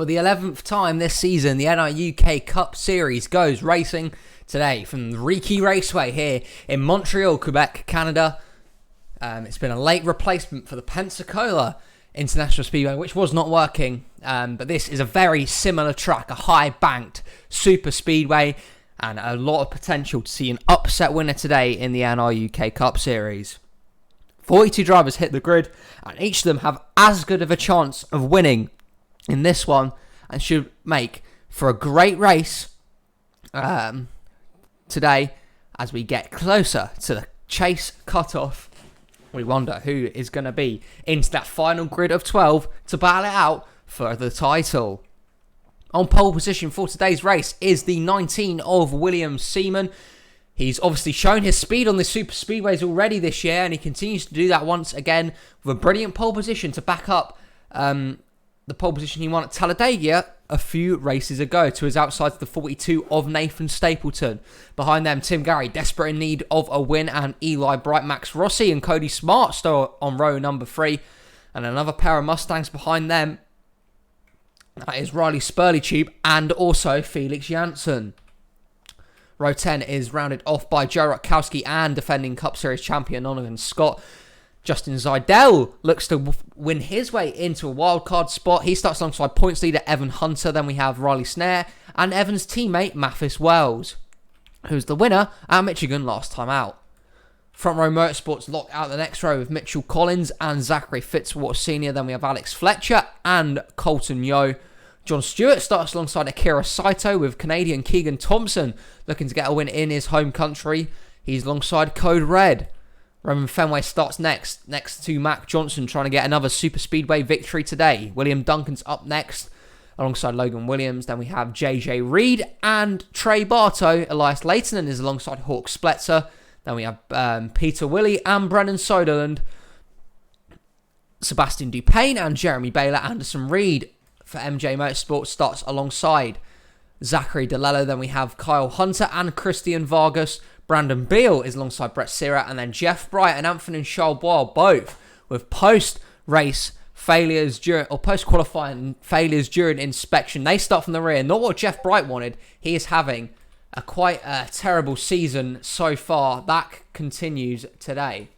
For the 11th time this season, the NRUK Cup Series goes racing today from the NRUK Raceway here in Montreal, Quebec, Canada. It's been a late replacement for the Pensacola International Speedway, which was not working. But this is a very similar track, a high-banked super speedway, and a lot of potential to see an upset winner today in the NRUK Cup Series. 42 drivers hit the grid, and each of them have as good of a chance of winning in this one, and should make for a great race today as we get closer to the chase cutoff. We wonder who is going to be into that final grid of 12 to battle it out for the title. On pole position for today's race is the 19 of William Seaman. He's obviously shown his speed on the super speedways already this year, and he continues to do that once again with a brilliant pole position to back up the pole position he won at Talladega a few races ago to his outside the 42 of Nathan Stapleton. Behind them, Tim Gary, desperate in need of a win, and Eli Bright, Max Rossi and Cody Smart still on row number 3. And another pair of Mustangs behind them. That is Riley Spurley-Tube and also Felix Janssen. Row 10 is rounded off by Joe Rutkowski and defending Cup Series champion Donovan Scott. Justin Zeidel looks to win his way into a wildcard spot. He starts alongside points leader Evan Hunter. Then we have Riley Snare and Evan's teammate Mathis Wells, who's the winner at Michigan last time out. Front row motorsports lock out the next row with Mitchell Collins and Zachary Fitzwater Sr. Then we have Alex Fletcher and Colton Yo. John Stewart starts alongside Akira Saito with Canadian Keegan Thompson looking to get a win in his home country. He's alongside Code Red. Roman Fenway starts next to Mac Johnson, trying to get another super speedway victory today. William Duncan's up next alongside Logan Williams. Then we have JJ Reed and Trey Bartow. Elias Leighton is alongside Hawk Spletzer. Then we have Peter Willey and Brennan Soderland. Sebastian Dupain and Jeremy Baylor. Anderson Reed for MJ Motorsports starts alongside Zachary DeLello. Then we have Kyle Hunter and Christian Vargas. Brandon Beal is alongside Brett Sierra, and then Jeff Bright and Anthony Charlebois, both with post-race failures during, or post-qualifying failures during inspection. They start from the rear. Not what Jeff Bright wanted. He is having quite a terrible season so far. That continues today.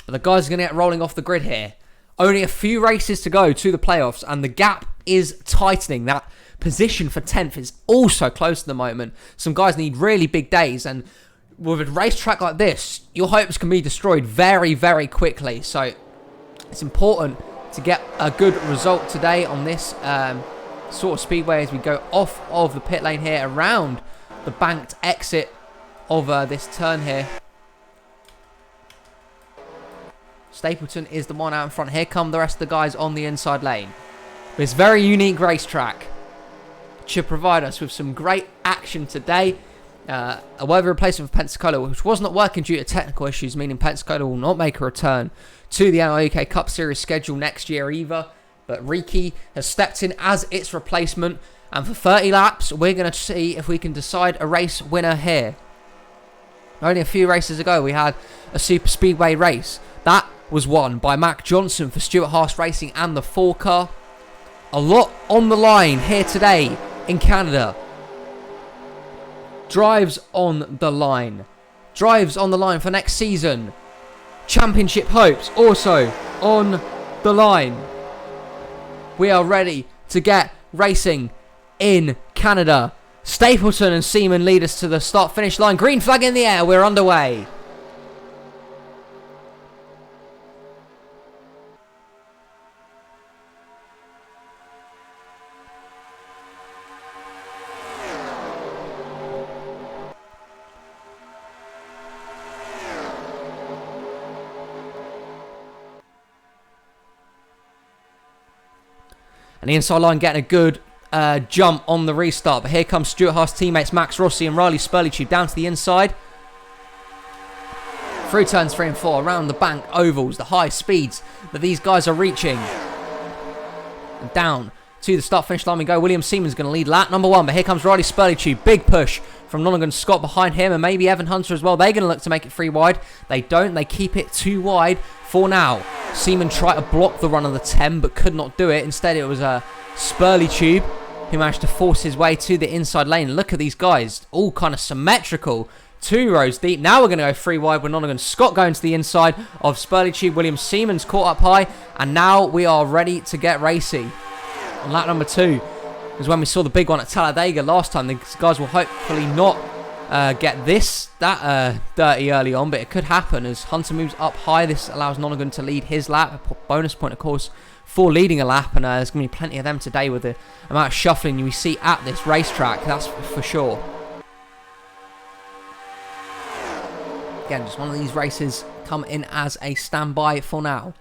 But the guys are going to get rolling off the grid here. Only a few races to go to the playoffs, and the gap is tightening. That position for 10th is also close at the moment. Some guys need really big days, and with a racetrack like this, your hopes can be destroyed very, very quickly. So it's important to get a good result today on this sort of speedway as we go off of the pit lane here around the banked exit of this turn here. Stapleton is the one out in front. Here come the rest of the guys on the inside lane. But it's a very unique racetrack. Should provide us with some great action today. A weather replacement for Pensacola, which was not working due to technical issues, meaning Pensacola will not make a return to the NRUK Cup Series schedule next year either. But Riki has stepped in as its replacement, and for 30 laps, we're going to see if we can decide a race winner here. Only a few races ago, we had a super speedway race. That was won by Mac Johnson for Stuart Haas Racing and the 4-car. A lot on the line here today in Canada. Drives on the line. Drives on the line for next season. Championship hopes also on the line. We are ready to get racing in Canada. Stapleton and Seaman lead us to the start-finish line. Green flag in the air. We're underway. And the inside line getting a good jump on the restart. But here comes Stuart Haas teammates Max Rossi and Riley Spurley-Tube down to the inside. Through turns 3 and 4, around the bank ovals, the high speeds that these guys are reaching. And down to the start-finish line we go. William Seaman's going to lead lap number 1. But here comes Riley Spurley-Tube. Big push from Lonergan Scott behind him. And maybe Evan Hunter as well. They're going to look to make it 3 wide. They don't. They keep it 2 wide for now. Seaman tried to block the run of the 10, but could not do it. Instead, it was a Spurley Tube who managed to force his way to the inside lane. Look at these guys, all kind of symmetrical. 2 rows deep. Now we're going to go 3 wide with Nonagon. Scott going to the inside of Spurley Tube. William Seaman's caught up high. And now we are ready to get racy. On lap number 2 is when we saw the big one at Talladega last time. These guys will hopefully not get that dirty early on, but it could happen as Hunter moves up high. This allows Nonagon to lead his lap. A bonus point, of course, for leading a lap, and there's going to be plenty of them today with the amount of shuffling we see at this racetrack, that's for sure. Again, just one of these races come in as a standby for now.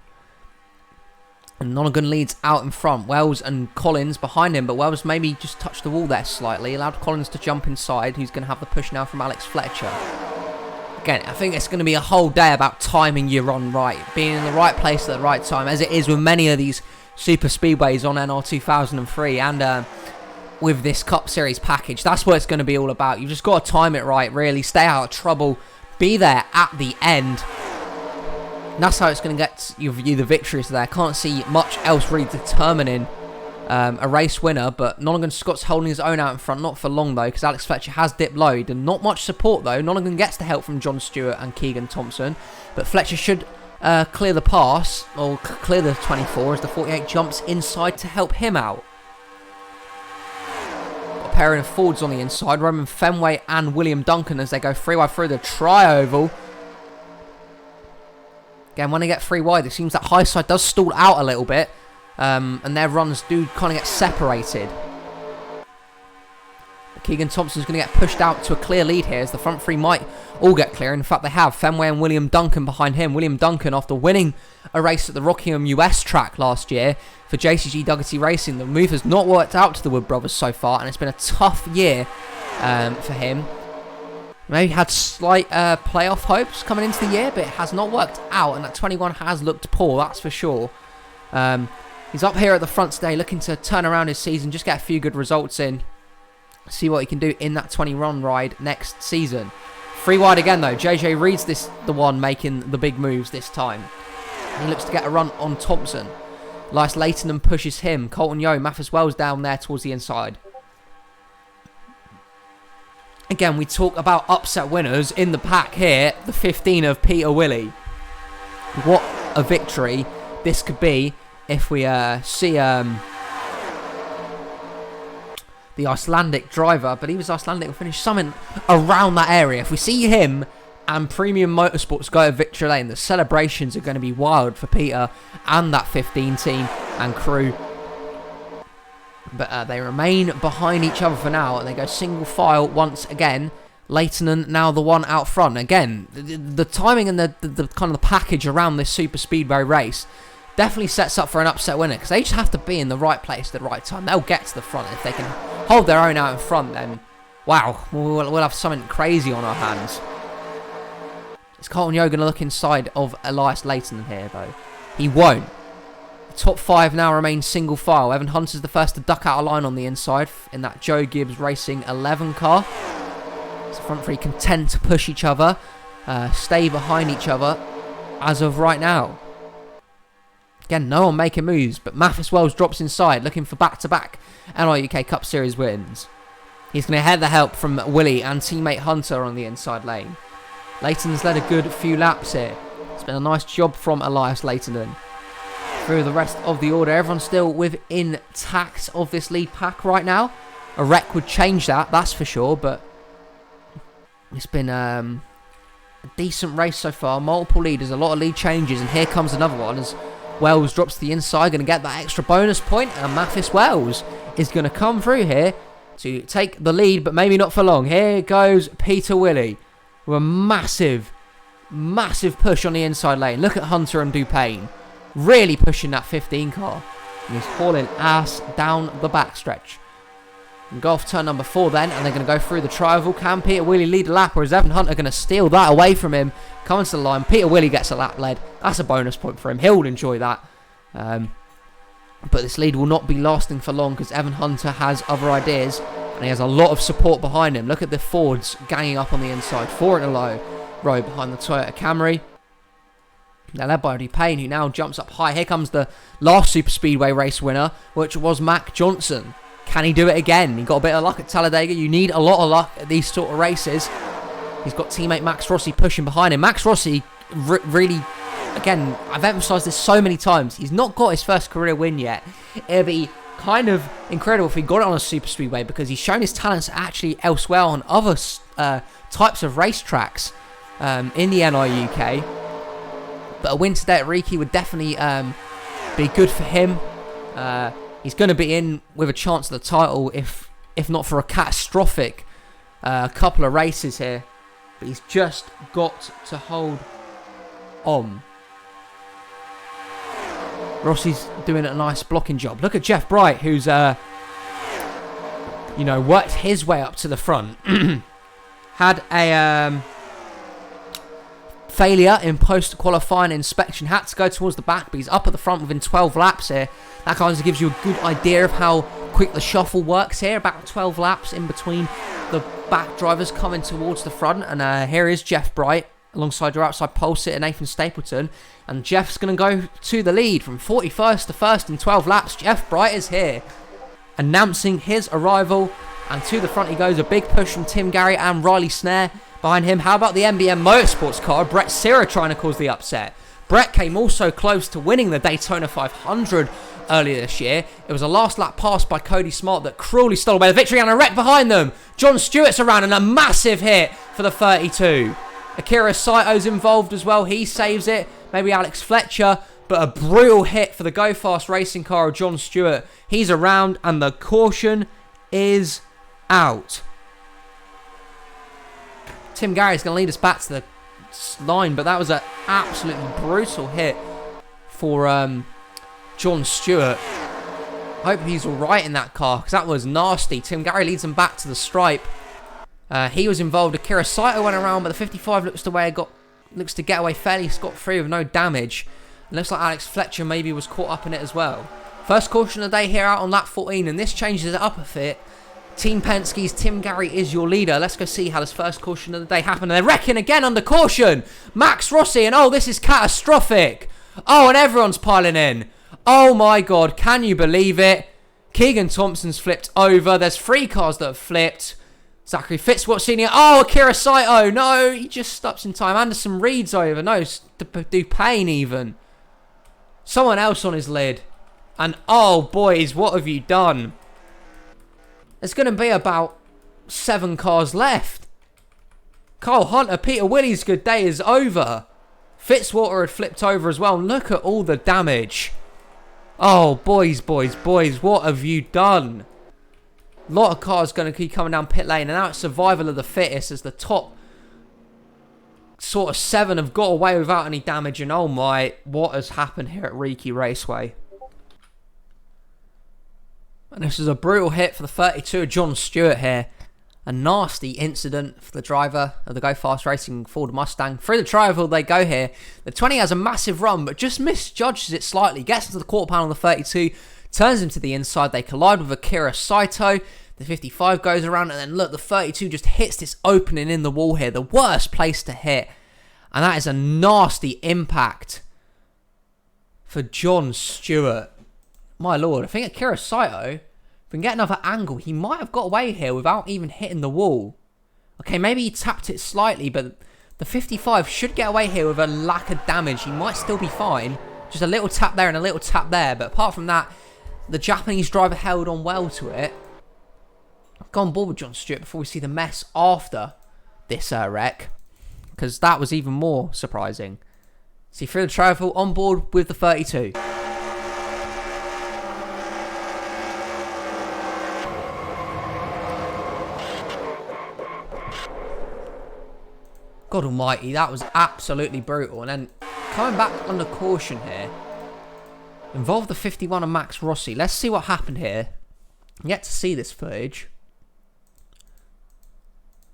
And Nonagon leads out in front. Wells and Collins behind him, but Wells maybe just touched the wall there slightly. Allowed Collins to jump inside, who's going to have the push now from Alex Fletcher. Again, I think it's going to be a whole day about timing your run right. Being in the right place at the right time, as it is with many of these super speedways on NR 2003 and with this Cup Series package. That's what it's going to be all about. You've just got to time it right, really. Stay out of trouble. Be there at the end. And that's how it's going to get you the victories there. Can't see much else really determining a race winner, but Nonagon Scott's holding his own out in front. Not for long though, because Alex Fletcher has dipped low. And not much support though. Nonagon gets the help from John Stewart and Keegan Thompson, but Fletcher should clear the pass, or clear the 24 as the 48 jumps inside to help him out. Got a pairing of Fords on the inside, Roman Fenway and William Duncan as they go 3 wide through the tri-oval. Again, when they get 3 wide, it seems that high side does stall out a little bit, and their runs do kind of get separated. But Keegan Thompson's going to get pushed out to a clear lead here, as the front 3 might all get clear. In fact, they have. Fenway and William Duncan behind him. William Duncan, after winning a race at the Rockingham US track last year for JCG Dougherty Racing, the move has not worked out to the Wood brothers so far, and it's been a tough year for him. Maybe had slight playoff hopes coming into the year, but it has not worked out, and that 21 has looked poor, that's for sure. He's up here at the front today looking to turn around his season, just get a few good results in, see what he can do in that 20-run ride next season. 3 wide again though. JJ Reed's the one making the big moves this time. He looks to get a run on Thompson. Elias Leighton pushes him. Colton Yo, Mathis Wells down there towards the inside. Again, we talk about upset winners in the pack here. The 15 of Peter Willey. What a victory this could be if we see the Icelandic driver. I believe it's Icelandic will finish something around that area. If we see him and Premium Motorsports go to victory lane, the celebrations are going to be wild for Peter and that 15 team and crew. But they remain behind each other for now, and they go single file once again. Leighton now the one out front. Again, the timing and the kind of the package around this super speedway race definitely sets up for an upset winner, because they just have to be in the right place at the right time. They'll get to the front. If they can hold their own out in front, then wow, we'll have something crazy on our hands. Is Colton Yo going to look inside of Elias Leighton here, though? He won't. Top 5 now remain single file. Evan Hunter's the first to duck out a line on the inside in that Joe Gibbs Racing 11 car. So front 3 content to push each other, stay behind each other as of right now. Again, no one making moves, but Mathis Wells drops inside looking for back-to-back NRUK Cup Series wins. He's going to head the help from Willie and teammate Hunter on the inside lane. Leighton's led a good few laps here. It's been a nice job from Elias Leighton. Through the rest of the order, everyone's still within tact of this lead pack right now. A wreck would change that, that's for sure, but it's been a decent race so far. Multiple leaders, a lot of lead changes, and here comes another one as Wells drops to the inside, going to get that extra bonus point, and Mathis Wells is going to come through here to take the lead, but maybe not for long. Here goes Peter Willey with a massive push on the inside lane. Look at Hunter and Dupain. Really pushing that 15 car. And he's hauling ass down the backstretch. And go off turn number 4 then, and they're going to go through the tri-oval. Can Peter Willey lead a lap, or is Evan Hunter going to steal that away from him? Coming to the line, Peter Willey gets a lap lead. That's a bonus point for him. He'll enjoy that. But this lead will not be lasting for long, because Evan Hunter has other ideas, and he has a lot of support behind him. Look at the Fords ganging up on the inside. 4 in a low row behind the Toyota Camry. They're led by Dupain, who now jumps up high. Here comes the last Super Speedway race winner, which was Mac Johnson. Can he do it again? He got a bit of luck at Talladega. You need a lot of luck at these sort of races. He's got teammate Max Rossi pushing behind him. Max Rossi really, again, I've emphasised this so many times. He's not got his first career win yet. It'd be kind of incredible if he got it on a Super Speedway, because he's shown his talents actually elsewhere on other types of racetracks in the NRUK. But a win today at Riki would definitely be good for him. He's going to be in with a chance at the title, if not for a catastrophic couple of races here. But he's just got to hold on. Rossi's doing a nice blocking job. Look at Jeff Bright, who's worked his way up to the front. Had a failure in post-qualifying inspection, had to go towards the back, but he's up at the front within 12 laps here. That kind of gives you a good idea of how quick the shuffle works here. About 12 laps in between the back drivers coming towards the front. And here is Jeff Bright alongside your outside pole sitter Nathan Stapleton. And Jeff's going to go to the lead from 41st to 1st in 12 laps. Jeff Bright is here, announcing his arrival. And to the front he goes. A big push from Tim Garry and Riley Snare behind him. How about the MBM Motorsports car? Brett Sira trying to cause the upset. Brett came also close to winning the Daytona 500 earlier this year. It was a last lap pass by Cody Smart that cruelly stole away the victory, and a wreck behind them. John Stewart's around and a massive hit for the 32. Akira Saito's involved as well. He saves it. Maybe Alex Fletcher, but a brutal hit for the Go Fast racing car of John Stewart. He's around and the caution is out. Tim Garry's going to lead us back to the line, but that was an absolutely brutal hit for John Stewart. I hope he's alright in that car, because that was nasty. Tim Garry leads him back to the stripe. He was involved. Akira Saito went around, but the 55 looks to get away fairly scot-free with no damage. It looks like Alex Fletcher maybe was caught up in it as well. First caution of the day here out on lap 14, and this changes it up a bit. Team Penske's Tim Garry is your leader. Let's go see how this first caution of the day happened. And they're wrecking again under caution. Max Rossi, and oh, this is catastrophic. Oh, and everyone's piling in. Oh my God, can you believe it? Keegan Thompson's flipped over. There's 3 cars that have flipped. Zachary Fitzwater Senior. Oh, Akira Saito. No, he just stops in time. Anderson Reed's over. No, Dupain even. Someone else on his lid. And oh, boys, what have you done? There's going to be about 7 cars left. Kyle Hunter, Peter Willie's good day is over. Fitzwater had flipped over as well. And look at all the damage. Oh, boys, what have you done? A lot of cars going to keep coming down pit lane. And now it's survival of the fittest as the top sort of 7 have got away without any damage. And oh my, what has happened here at Riki Raceway? And this is a brutal hit for the 32 of John Stewart here. A nasty incident for the driver of the Go Fast Racing Ford Mustang. Through the trial they go here. The 20 has a massive run, but just misjudges it slightly. Gets into the quarter panel on the 32. Turns him to the inside. They collide with Akira Saito. The 55 goes around. And then look, the 32 just hits this opening in the wall here. The worst place to hit. And that is a nasty impact for John Stewart. My lord, I think Akira Saito, if we can get another angle, he might have got away here without even hitting the wall. Okay, maybe he tapped it slightly, but the 55 should get away here with a lack of damage. He might still be fine. Just a little tap there and a little tap there. But apart from that, the Japanese driver held on well to it. I've gone on board with John Stewart before we see the mess after this wreck, because that was even more surprising. See through the travel on board with the 32. God almighty, that was absolutely brutal. And then coming back under caution here, involved the 51 and Max Rossi. Let's see what happened here. Yet to see this footage.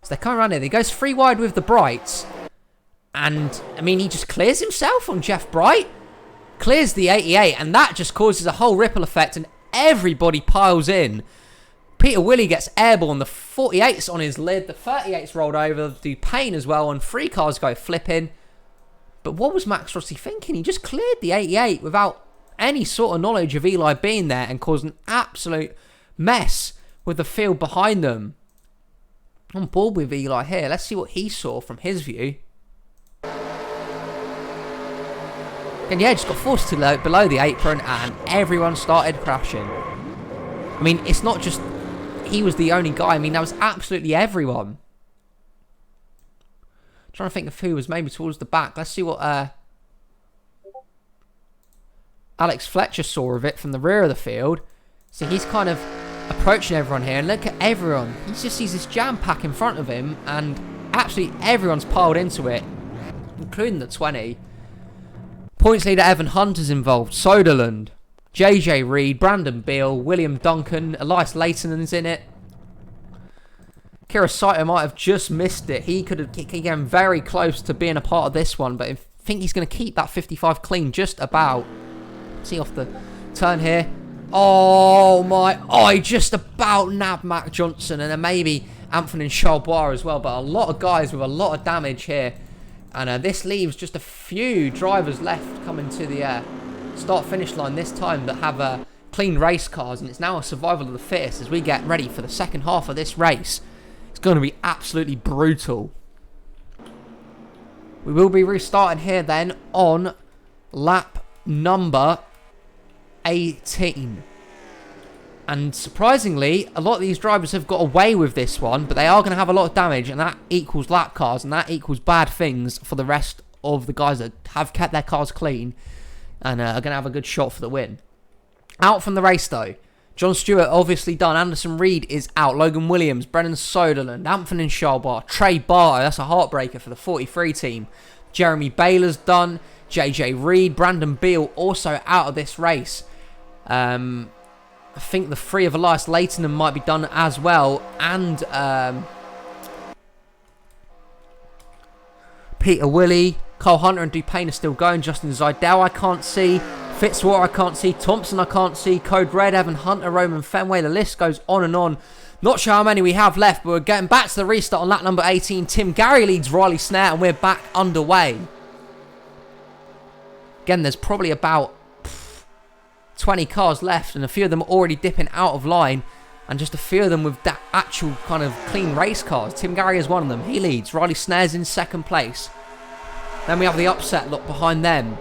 So they come around here. He goes 3 wide with the Brights. And, I mean, he just clears himself on Jeff Bright. Clears the 88. And that just causes a whole ripple effect. And everybody piles in. Peter Willie gets airborne. The 48's on his lid. The 38's rolled over. Dupain as well. And 3 cars go flipping. But what was Max Rossi thinking? He just cleared the 88 without any sort of knowledge of Eli being there and caused an absolute mess with the field behind them. On board with Eli here. Let's see what he saw from his view. And yeah, just got forced to below the apron and everyone started crashing. I mean, it's not just he was the only guy. I mean, that was absolutely everyone. Trying to think of who was maybe towards the back. Let's see what Alex Fletcher saw of it from the rear of the field. So he's kind of approaching everyone here. And look at everyone. He just sees this jam pack in front of him. And absolutely everyone's piled into it, including the 20. Points leader Evan Hunter's involved. Soderlund, JJ Reed, Brandon Beal, William Duncan, Elias Leighton's in it. Kira Saito might have just missed it. He could have came very close to being a part of this one, but I think he's going to keep that 55 clean just about. See off the turn here. Oh my! Oh, he just about nabbed Matt Johnson and then maybe Anthony Charbois as well. But a lot of guys with a lot of damage here. And this leaves just a few drivers left coming to the start-finish line this time that have clean race cars. And it's now a survival of the fittest as we get ready for the second half of this race. It's going to be absolutely brutal. We will be restarting here then on lap number 18. And surprisingly, a lot of these drivers have got away with this one, but they are going to have a lot of damage, and that equals lap cars, and that equals bad things for the rest of the guys that have kept their cars clean and are going to have a good shot for the win. Out from the race, though. John Stewart obviously done. Anderson Reed is out. Logan Williams, Brennan Soderlund, Anthony Charbois, Trey Bartow. That's a heartbreaker for the 43 team. Jeremy Baylor's done. JJ Reed, Brandon Beal also out of this race. I think the three of Elias Leighton might be done as well. And Peter Willey, Cole Hunter and Dupain are still going. Justin Zidell I can't see. Fitzwater I can't see. Thompson I can't see. Code Red, Evan Hunter, Roman Fenway. The list goes on and on. Not sure how many we have left, but we're getting back to the restart on lap number 18. Tim Gary leads Riley Snare and we're back underway. Again, there's probably about 20 cars left and a few of them already dipping out of line and just a few of them with that actual kind of clean race cars. Tim Gary is one of them. He leads. Riley Snare's in second place. Then we have the upset lot behind them.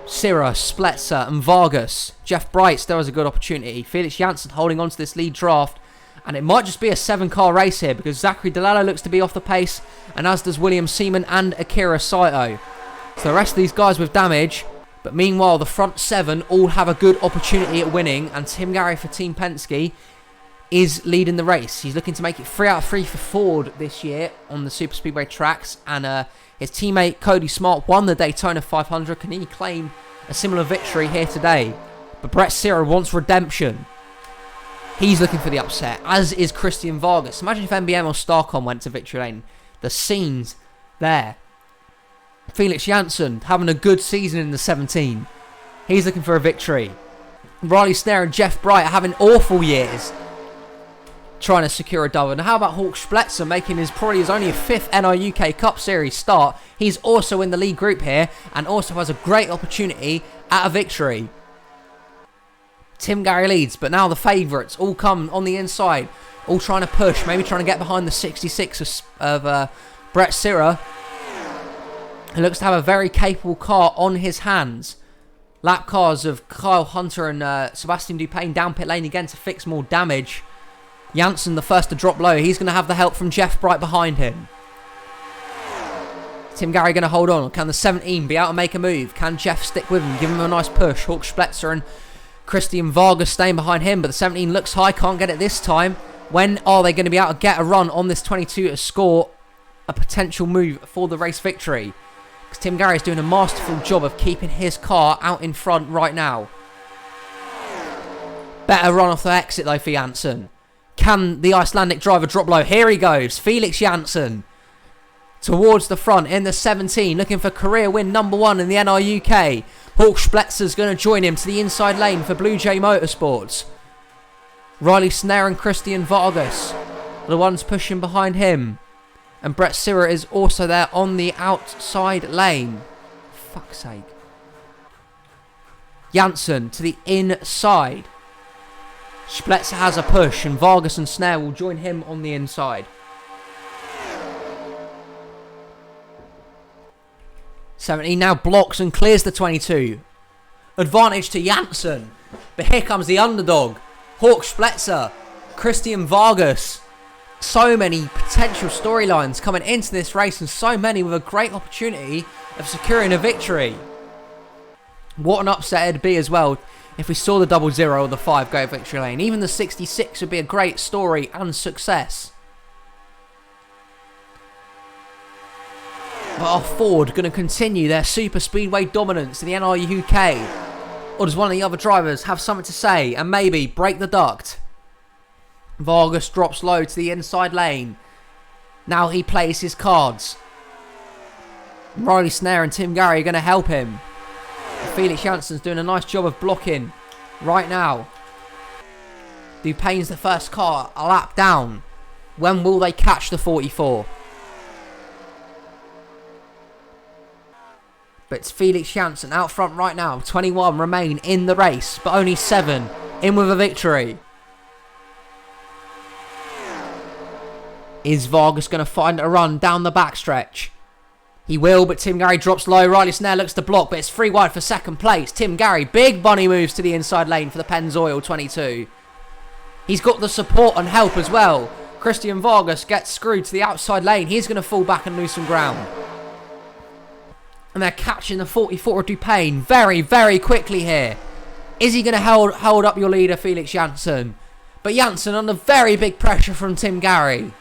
Sirra, Spletzer and Vargas. Jeff Bright still has a good opportunity. Felix Janssen holding on to this lead draft. And it might just be a 7-car race here because Zachary Delalo looks to be off the pace and as does William Seaman and Akira Saito. So the rest of these guys with damage. But meanwhile, the front 7 all have a good opportunity at winning. And Tim Gary for Team Penske is leading the race. He's looking to make it 3 out of 3 for Ford this year on the Super Speedway tracks. And his teammate Cody Smart won the Daytona 500. Can he claim a similar victory here today? But Brett Sirra wants redemption. He's looking for the upset, as is Christian Vargas. Imagine if MBM or Starcom went to victory lane. The scenes there. Felix Janssen having a good season in the 17. He's looking for a victory. Riley Snare and Jeff Bright are having awful years trying to secure a double. And how about Hawk Spletzer making probably his only 5th NRUK Cup Series start. He's also in the lead group here and also has a great opportunity at a victory. Tim Gary leads, but now the favourites all come on the inside, all trying to push, maybe trying to get behind the 66 of Brett Sirra. He looks to have a very capable car on his hands. Lap cars of Kyle Hunter and Sebastian Dupain down pit lane again to fix more damage. Janssen the first to drop low. He's going to have the help from Jeff Bright behind him. Tim Gary going to hold on. Can the 17 be able to make a move? Can Jeff stick with him? Give him a nice push. Hawk Spletzer and Christian Vargas staying behind him. But the 17 looks high. Can't get it this time. When are they going to be able to get a run on this 22 to score a potential move for the race victory? Because Tim Gary is doing a masterful job of keeping his car out in front right now. Better run off the exit though for Janssen. Can the Icelandic driver drop low? Here he goes. Felix Janssen towards the front in the 17. Looking for career win number 1 in the NRUK. Hawk Spletzer's going to join him to the inside lane for Blue Jay Motorsports. Riley Snare and Christian Vargas are the ones pushing behind him. And Brett Sirra is also there on the outside lane. fuck's sake. Janssen to the inside. Spletzer has a push, and Vargas and Snare will join him on the inside. 17 now blocks and clears the 22. Advantage to Janssen. But here comes the underdog. Hawk Spletzer. Christian Vargas. So many potential storylines coming into this race, and so many with a great opportunity of securing a victory. What an upset it'd be as well if we saw the 00 or the 5 go victory lane. Even the 66 would be a great story and success. But are Ford going to continue their super speedway dominance in the NRUK? Or does one of the other drivers have something to say and maybe break the duct? Vargas drops low to the inside lane. Now he plays his cards. Riley Snare and Tim Gary are going to help him. Felix Janssen's doing a nice job of blocking right now. Dupain's the first car a lap down. When will they catch the 44? But it's Felix Janssen out front right now. 21 remain in the race, but only 7 in with a victory. Is Vargas going to find a run down the backstretch? He will, but Tim Gary drops low. Riley Snare looks to block, but it's 3 wide for second place. Tim Gary, big bunny moves to the inside lane for the Pennzoil 22. He's got the support and help as well. Christian Vargas gets screwed to the outside lane. He's going to fall back and lose some ground. And they're catching the 44 of Dupain very, very quickly here. Is he going to hold up your leader, Felix Janssen? But Janssen under very big pressure from Tim Gary.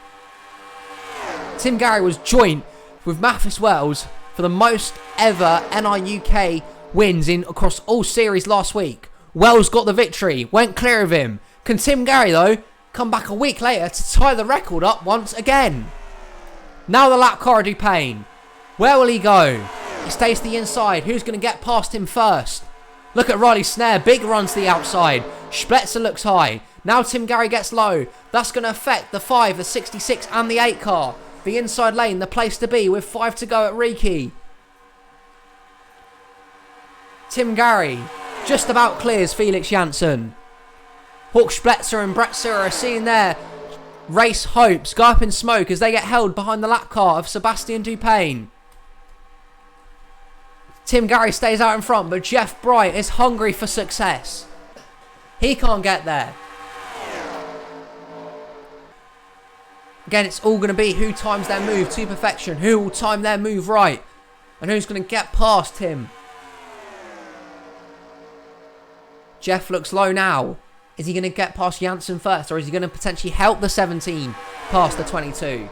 Tim Gary was joint with Mathis Wells for the most ever NRUK wins across all series last week. Wells got the victory, went clear of him. Can Tim Gary, though, come back a week later to tie the record up once again? Now the lap car of Dupain. Where will he go? He stays to the inside. Who's going to get past him first? Look at Riley Snare. Big run to the outside. Spletzer looks high. Now Tim Gary gets low. That's going to affect the 5, the 66 and the 8 car. The inside lane, the place to be with 5 to go at Riki. Tim Gary just about clears Felix Janssen. Hawk Spletzer and Brett Sura are seeing their race hopes go up in smoke as they get held behind the lap car of Sebastian Dupain. Tim Gary stays out in front, but Jeff Bright is hungry for success. He can't get there. Again, it's all going to be who times their move to perfection, who will time their move right, and who's going to get past him. Jeff looks low now. Is he going to get past Janssen first, or is he going to potentially help the 17 past the 22?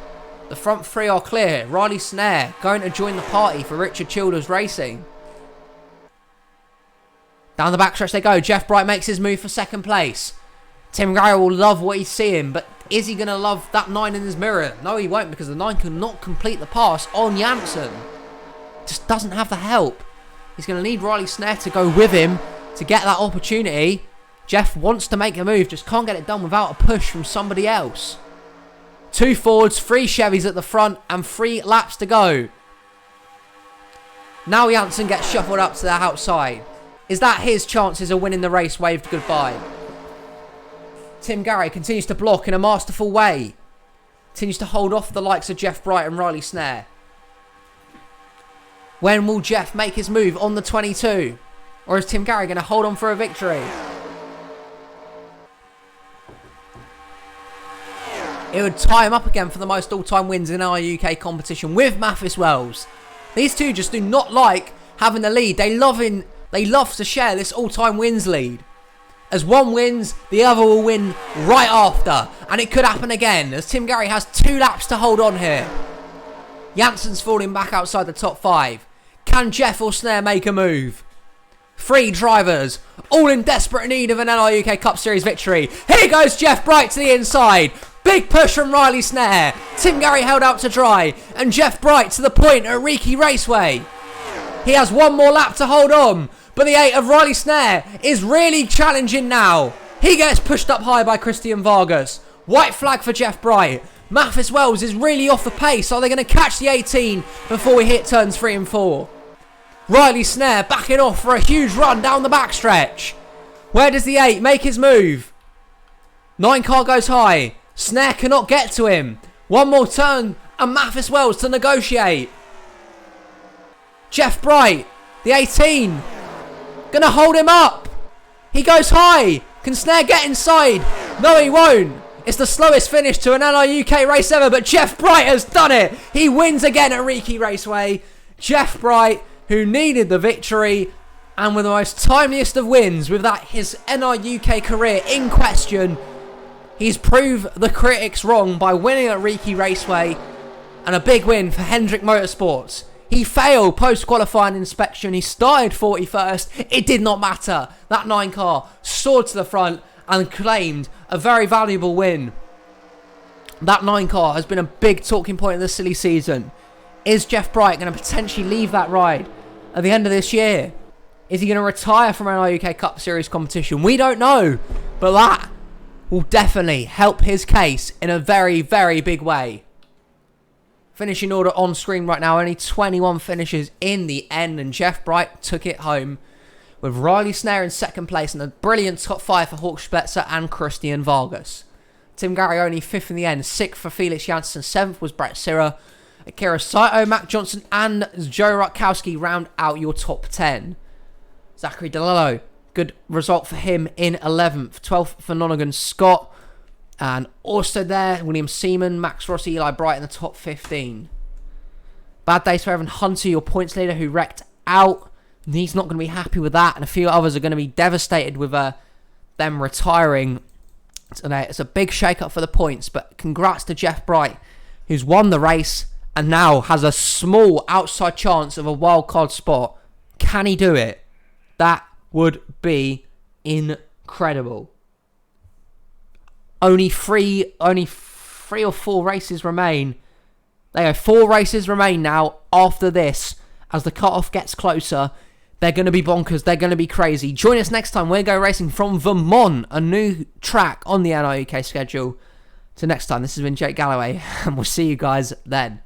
The front 3 are clear. Riley Snare going to join the party for Richard Childers Racing. Down the backstretch they go. Jeff Bright makes his move for second place. Tim Gary will love what he's seeing, but is he going to love that 9 in his mirror? No, he won't, because the 9 cannot complete the pass on Janssen. Just doesn't have the help. He's going to need Riley Snare to go with him to get that opportunity. Jeff wants to make a move, just can't get it done without a push from somebody else. 2 Fords, 3 Chevys at the front, and 3 laps to go. Now Janssen gets shuffled up to the outside. Is that his chances of winning the race waved goodbye? Tim Gary continues to block in a masterful way. Continues to hold off the likes of Jeff Bright and Riley Snare. When will Jeff make his move on the 22? Or is Tim Gary going to hold on for a victory? It would tie him up again for the most all-time wins in our UK competition with Mathis Wells. These two just do not like having the lead. They love to share this all-time wins lead. As one wins, the other will win right after. And it could happen again, as Tim Gary has 2 laps to hold on here. Janssen's falling back outside the top 5. Can Jeff or Snare make a move? 3 drivers, all in desperate need of an NRUK Cup Series victory. Here goes Jeff Bright to the inside. Big push from Riley Snare. Tim Gary held out to dry. And Jeff Bright to the point at Riki Raceway. He has 1 more lap to hold on. But the 8 of Riley Snare is really challenging now. He gets pushed up high by Christian Vargas. White flag for Jeff Bright. Mathis Wells is really off the pace. Are they going to catch the 18 before we hit turns 3 and 4? Riley Snare backing off for a huge run down the backstretch. Where does the 8 make his move? 9 car goes high. Snare cannot get to him. One more turn and Mathis Wells to negotiate. Jeff Bright, the 18, gonna hold him up. He goes high. Can Snare get inside? No, he won't. It's the slowest finish to an NRUK race ever, but Jeff Bright has done it. He wins again at Riki Raceway. Jeff Bright, who needed the victory, and with the most timeliest of wins, with that his NRUK career in question, he's proved the critics wrong by winning at Riki Raceway, and a big win for Hendrick Motorsports. He failed post-qualifying inspection. He started 41st. It did not matter. That 9 car soared to the front and claimed a very valuable win. That 9 car has been a big talking point of this silly season. Is Jeff Bright going to potentially leave that ride at the end of this year? Is he going to retire from an NRUK Cup Series competition? We don't know. But that will definitely help his case in a very, very big way. Finishing order on screen right now. Only 21 finishes in the end. And Jeff Bright took it home with Riley Snare in second place and a brilliant top 5 for Hawk Spetzer and Christian Vargas. Tim Garioni 5th in the end. 6th for Felix Janssen. 7th was Brett Sirra. Akira Saito, Matt Johnson and Joe Rutkowski round out your top 10. Zachary DeLillo, good result for him in 11th. 12th for Nonigan Scott. And also there, William Seaman, Max Rossi, Eli Bright in the top 15. Bad days for Evan Hunter, your points leader, who wrecked out. He's not going to be happy with that. And a few others are going to be devastated with them retiring today. It's a big shake-up for the points. But congrats to Jeff Bright, who's won the race and now has a small outside chance of a wildcard spot. Can he do it? That would be incredible. Only three or 4 races remain. There are 4 races remain now after this. As the cutoff gets closer, they're going to be bonkers. They're going to be crazy. Join us next time. We'll go racing from Vermont, a new track on the NRUK schedule. Till next time, this has been Jake Galloway, and we'll see you guys then.